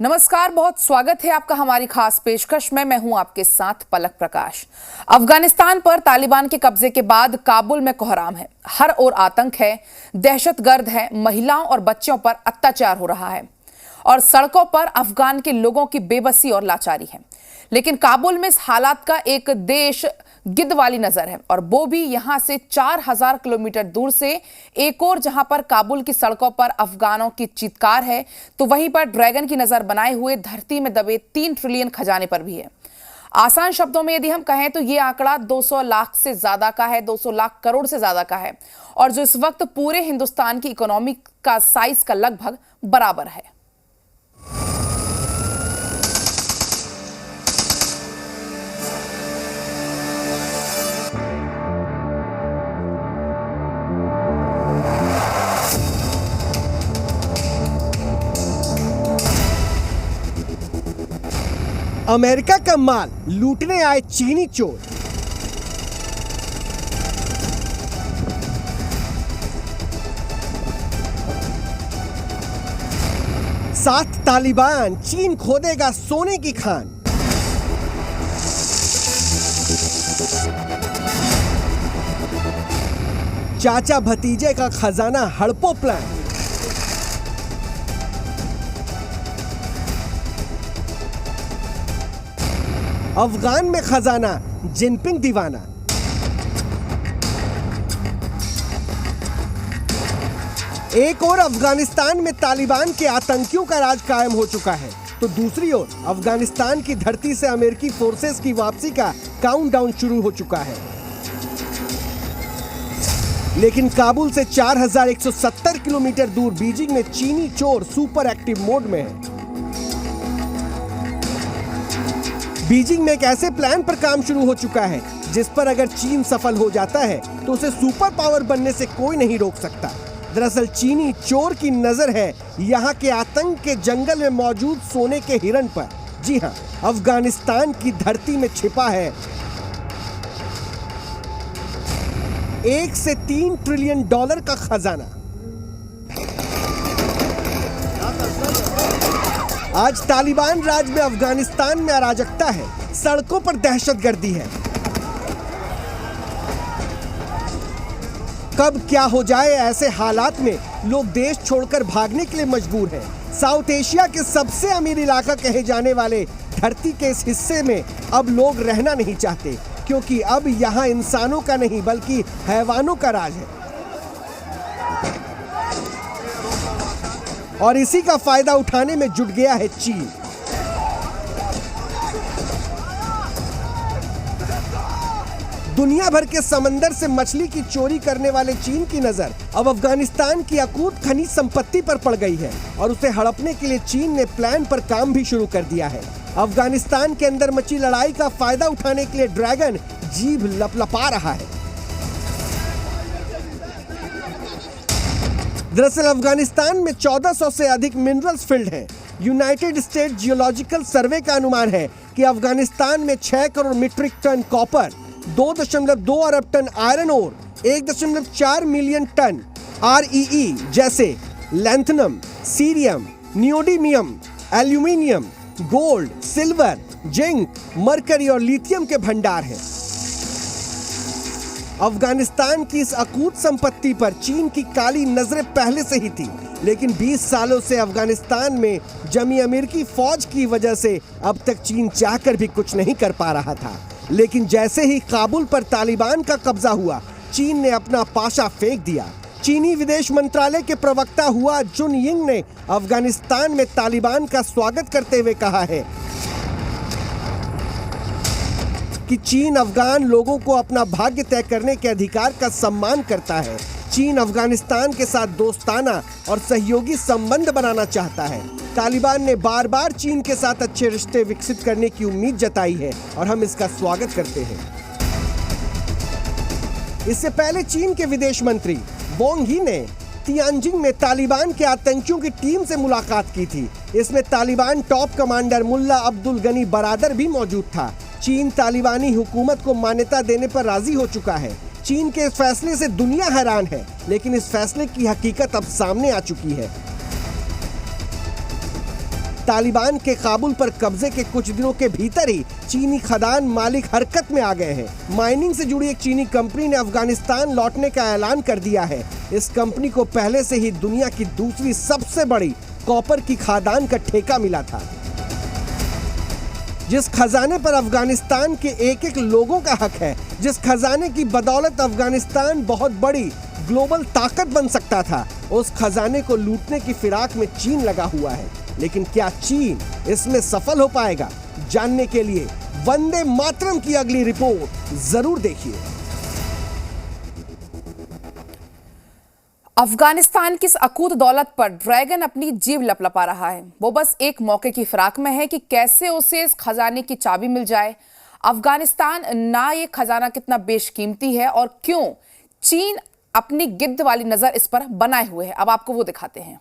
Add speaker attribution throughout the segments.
Speaker 1: नमस्कार, बहुत स्वागत है आपका हमारी खास पेशकश में। मैं हूं आपके साथ पलक प्रकाश। अफगानिस्तान पर तालिबान के कब्जे के बाद काबुल में कोहराम है। हर ओर आतंक है, दहशतगर्द है, महिलाओं और बच्चों पर अत्याचार हो रहा है और सड़कों पर अफगान के लोगों की बेबसी और लाचारी है। लेकिन काबुल में इस हालात का एक देश गिद्ध वाली नजर है, और वो भी यहां से 4000 किलोमीटर दूर से। एक और जहां पर काबुल की सड़कों पर अफगानों की चीत्कार है, तो वहीं पर ड्रैगन की नजर बनाए हुए धरती में दबे 3 ट्रिलियन खजाने पर भी है। आसान शब्दों में यदि हम कहें तो ये आंकड़ा 200 लाख से ज्यादा का है, 200 लाख करोड़ से ज्यादा का है, और जो इस वक्त पूरे हिंदुस्तान की इकोनॉमी का साइज का लगभग बराबर है।
Speaker 2: अमेरिका का माल लूटने आए चीनी चोर। साथ तालिबान, चीन खोदेगा सोने की खान। चाचा भतीजे का खजाना हड़पो प्लान। अफगान में खजाना, जिनपिंग दीवाना। एक और अफगानिस्तान में तालिबान के आतंकियों का राज कायम हो चुका है, तो दूसरी ओर अफगानिस्तान की धरती से अमेरिकी फोर्सेस की वापसी का काउंटडाउन शुरू हो चुका है। लेकिन काबुल से 4170 किलोमीटर दूर बीजिंग में चीनी चोर सुपर एक्टिव मोड में है। बीजिंग में एक ऐसे प्लान पर काम शुरू हो चुका है जिस पर अगर चीन सफल हो जाता है तो उसे सुपर पावर बनने से कोई नहीं रोक सकता। दरअसल चीनी चोर की नजर है यहाँ के आतंक के जंगल में मौजूद सोने के हिरण पर। जी हाँ, अफगानिस्तान की धरती में छिपा है 1 से 3 ट्रिलियन डॉलर का खजाना। आज तालिबान राज में अफगानिस्तान में अराजकता है, सड़कों पर दहशतगर्दी है। कब क्या हो जाए, ऐसे हालात में लोग देश छोड़कर भागने के लिए मजबूर हैं। साउथ एशिया के सबसे अमीर इलाका कहे जाने वाले धरती के इस हिस्से में अब लोग रहना नहीं चाहते, क्योंकि अब यहाँ इंसानों का नहीं बल्कि हैवानों का राज है। और इसी का फायदा उठाने में जुट गया है चीन। दुनिया भर के समंदर से मछली की चोरी करने वाले चीन की नजर अब अफगानिस्तान की अकूत खनिज संपत्ति पर पड़ गई है, और उसे हड़पने के लिए चीन ने प्लान पर काम भी शुरू कर दिया है। अफगानिस्तान के अंदर मची लड़ाई का फायदा उठाने के लिए ड्रैगन जीभ लपलपा रहा है। दरअसल अफगानिस्तान में 1400 से अधिक मिनरल्स फील्ड हैं। यूनाइटेड स्टेट जियोलॉजिकल सर्वे का अनुमान है कि अफगानिस्तान में 6 करोड़ मीट्रिक टन कॉपर, 2.2 अरब tonne iron ore, 1.4 million tonne REE जैसे lanthanum, cerium, neodymium, aluminium, gold, silver, zinc, mercury और लिथियम के भंडार हैं। अफगानिस्तान की इस अकूत संपत्ति पर चीन की काली नजरें पहले से ही थी, लेकिन 20 सालों से अफगानिस्तान में जमी अमेरिकी फौज की वजह से अब तक चीन चाहकर भी कुछ नहीं कर पा रहा था। लेकिन जैसे ही काबुल पर तालिबान का कब्जा हुआ, चीन ने अपना पाशा फेंक दिया। चीनी विदेश मंत्रालय के प्रवक्ता हुआ जुन यिंग ने अफगानिस्तान में तालिबान का स्वागत करते हुए कहा है कि चीन अफगान लोगों को अपना भाग्य तय करने के अधिकार का सम्मान करता है। चीन अफगानिस्तान के साथ दोस्ताना और सहयोगी संबंध बनाना चाहता है। तालिबान ने बार बार चीन के साथ अच्छे रिश्ते विकसित करने की उम्मीद जताई है, और हम इसका स्वागत करते हैं। इससे पहले चीन के विदेश मंत्री वांग ही ने तियानजिंग में तालिबान के आतंकियों की टीम से मुलाकात की थी। इसमें तालिबान टॉप कमांडर मुल्ला अब्दुल गनी बरादर भी मौजूद था। चीन तालिबानी हुकूमत को मान्यता देने पर राजी हो चुका है। चीन के इस फैसले से दुनिया हैरान है, लेकिन इस फैसले की हकीकत अब सामने आ चुकी है। तालिबान के काबुल पर कब्जे के कुछ दिनों के भीतर ही चीनी खदान मालिक हरकत में आ गए हैं। माइनिंग से जुड़ी एक चीनी कंपनी ने अफगानिस्तान लौटने का ऐलान कर दिया है। इस कंपनी को पहले से ही दुनिया की दूसरी सबसे बड़ी कॉपर की खदान का ठेका मिला था, जिस खजाने पर अफगानिस्तान के एक एक लोगों का हक है, जिस खजाने की बदौलत अफगानिस्तान बहुत बड़ी ग्लोबल ताकत बन सकता था, उस खजाने को लूटने की फिराक में चीन लगा हुआ है। लेकिन क्या चीन इसमें सफल हो पाएगा? जानने के लिए वंदे मातरम की अगली रिपोर्ट जरूर देखिए।
Speaker 1: अफगानिस्तान की इस अकूत दौलत पर ड्रैगन अपनी जीव लपलपा रहा है। वो बस एक मौके की फिराक में है कि कैसे उसे इस खजाने की चाबी मिल जाए। अफगानिस्तान ना ये खजाना कितना बेशकीमती है और क्यों चीन अपनी गिद्ध वाली नजर इस पर बनाए हुए है। अब आपको वो दिखाते हैं।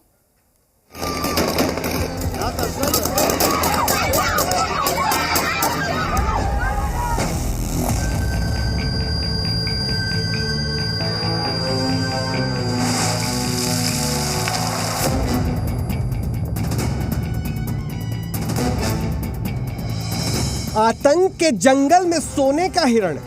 Speaker 2: आतंक के जंगल में सोने का हिरण।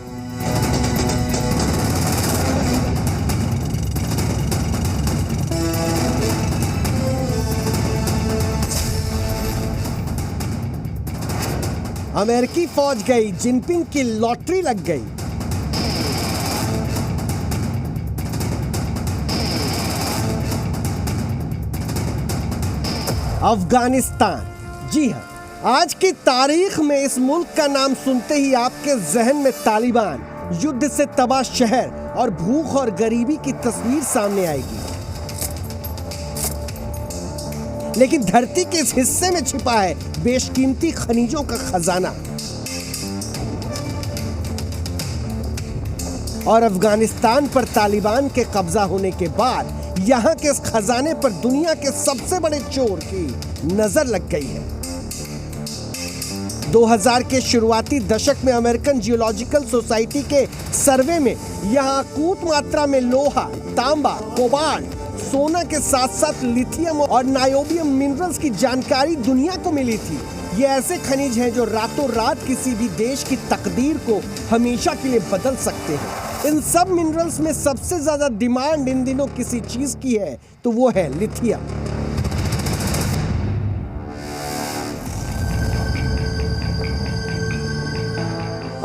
Speaker 2: अमेरिकी फौज गई, जिनपिंग की लॉटरी लग गई। अफगानिस्तान, जी हां, आज की तारीख में इस मुल्क का नाम सुनते ही आपके जहन में तालिबान, युद्ध से तबाह शहर और भूख और गरीबी की तस्वीर सामने आएगी। लेकिन धरती के इस हिस्से में छिपा है बेशकीमती खनिजों का खजाना। और अफगानिस्तान पर तालिबान के कब्जा होने के बाद यहां के इस खजाने पर दुनिया के सबसे बड़े चोर की नजर लग गई है। 2000 के शुरुआती दशक में अमेरिकन जियोलॉजिकल सोसाइटी के सर्वे में यहां अकूत मात्रा में लोहा, तांबा, कोबाल्ट, सोना के साथ साथ लिथियम और नायोबियम मिनरल्स की जानकारी दुनिया को मिली थी। ये ऐसे खनिज हैं जो रातों रात किसी भी देश की तकदीर को हमेशा के लिए बदल सकते हैं। इन सब मिनरल्स में सबसे ज्यादा डिमांड इन दिनों किसी चीज की है तो वो है लिथियम।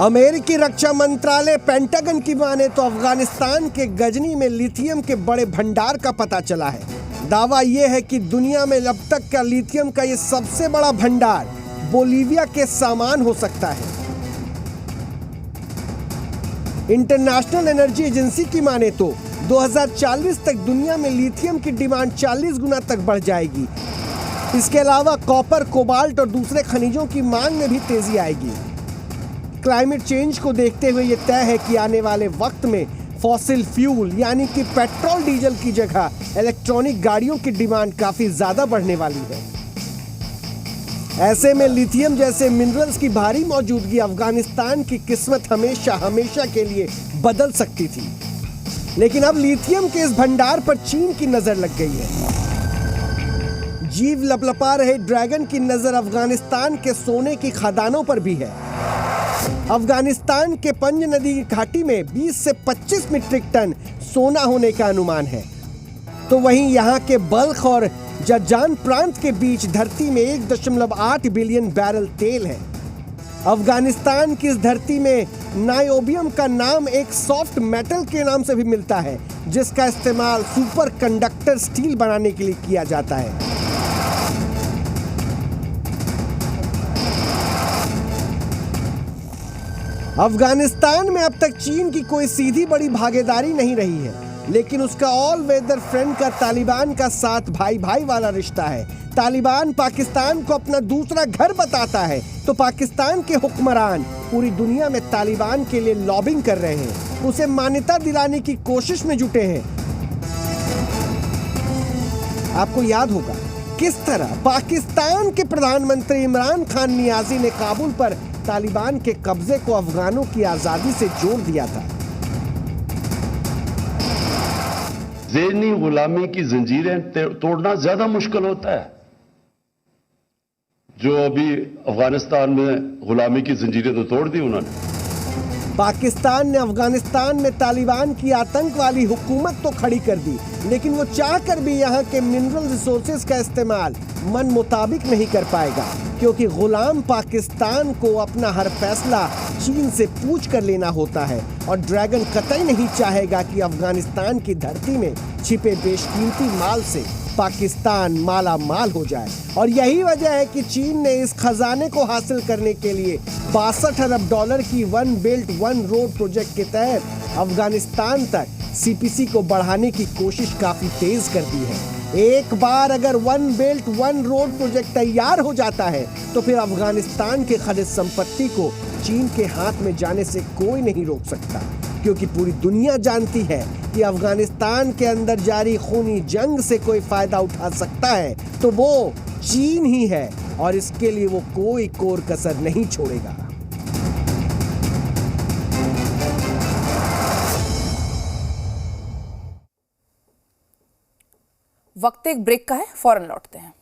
Speaker 2: अमेरिकी रक्षा मंत्रालय पेंटागन की माने तो अफगानिस्तान के गजनी में लिथियम के बड़े भंडार का पता चला है। दावा यह है कि दुनिया में अब तक का लिथियम का यह सबसे बड़ा भंडार बोलीविया के समान हो सकता है। इंटरनेशनल एनर्जी एजेंसी की माने तो 2040 तक दुनिया में लिथियम की डिमांड 40 गुना तक बढ़ जाएगी। इसके अलावा कॉपर, कोबाल्ट और दूसरे खनिजों की मांग में भी तेजी आएगी। क्लाइमेट चेंज को देखते हुए यह तय है कि आने वाले वक्त में फॉसिल फ्यूल यानी कि पेट्रोल डीजल की जगह इलेक्ट्रॉनिक गाड़ियों की डिमांड काफी ज्यादा बढ़ने वाली है। ऐसे में लिथियम जैसे मिनरल्स की भारी मौजूदगी अफगानिस्तान की किस्मत हमेशा के लिए बदल सकती थी। लेकिन अब लिथियम के इस भंडार पर चीन की नजर लग गई है। जीव लपलपा रहे ड्रैगन की नजर अफगानिस्तान के सोने की खदानों पर भी है। अफगानिस्तान के पंज नदी की घाटी में 20 से 25 मीट्रिक टन सोना होने का अनुमान है। तो वहीं यहां के बल्ख और जजान प्रांत के बीच धरती में 1.8 बिलियन बैरल तेल है। अफगानिस्तान की इस धरती में नायोबियम का नाम एक सॉफ्ट मेटल के नाम से भी मिलता है, जिसका इस्तेमाल सुपर कंडक्टर स्टील बनाने के लिए किया जाता है। अफगानिस्तान में अब तक चीन की कोई सीधी बड़ी भागीदारी नहीं रही है, लेकिन उसका ऑल वेदर फ्रेंड का तालिबान का साथ भाई भाई वाला रिश्ता है। तालिबान पाकिस्तान को अपना दूसरा घर बताता है तो पाकिस्तान के हुक्मरान पूरी दुनिया में तालिबान के लिए लॉबिंग कर रहे हैं, उसे मान्यता दिलाने की कोशिश में जुटे हैं। आपको याद होगा किस तरह पाकिस्तान के प्रधानमंत्री इमरान खान नियाजी ने काबुल पर तालिबान के कब्जे को अफगानों की आजादी से जोड़ दिया था।
Speaker 3: ज़हनी गुलामी की जंजीरें तोड़ना ज्यादा मुश्किल होता है। जो अभी अफगानिस्तान में गुलामी की जंजीरें तो तोड़ दी उन्होंने।
Speaker 2: पाकिस्तान ने अफगानिस्तान में तालिबान की आतंक वाली हुकूमत तो खड़ी कर दी, लेकिन वो चाहकर भी यहाँ के मिनरल रिसोर्सेज का इस्तेमाल मन मुताबिक नहीं कर पाएगा, क्योंकि गुलाम पाकिस्तान को अपना हर फैसला चीन से पूछ कर लेना होता है और ड्रैगन कतई नहीं चाहेगा कि अफगानिस्तान की धरती में छिपे बेशकीमती माल से पाकिस्तान माला माल हो जाए। और यही वजह है कि चीन ने इस खजाने को हासिल करने के लिए 62 अरब डॉलर की one belt one road project के तहत अफगानिस्तान तक सीपीसी को बढ़ाने की कोशिश काफी तेज कर दी है। एक बार अगर one belt one road project तैयार हो जाता है तो फिर अफगानिस्तान के खनिज संपत्ति को चीन के हाथ में जाने से कोई नहीं रोक सकता, क्योंकि पूरी दुनिया जानती है कि अफगानिस्तान के अंदर जारी खूनी जंग से कोई फायदा उठा सकता है तो वो चीन ही है, और इसके लिए वो कोई कोर कसर नहीं छोड़ेगा।
Speaker 1: वक्त एक ब्रेक का है, फौरन लौटते हैं।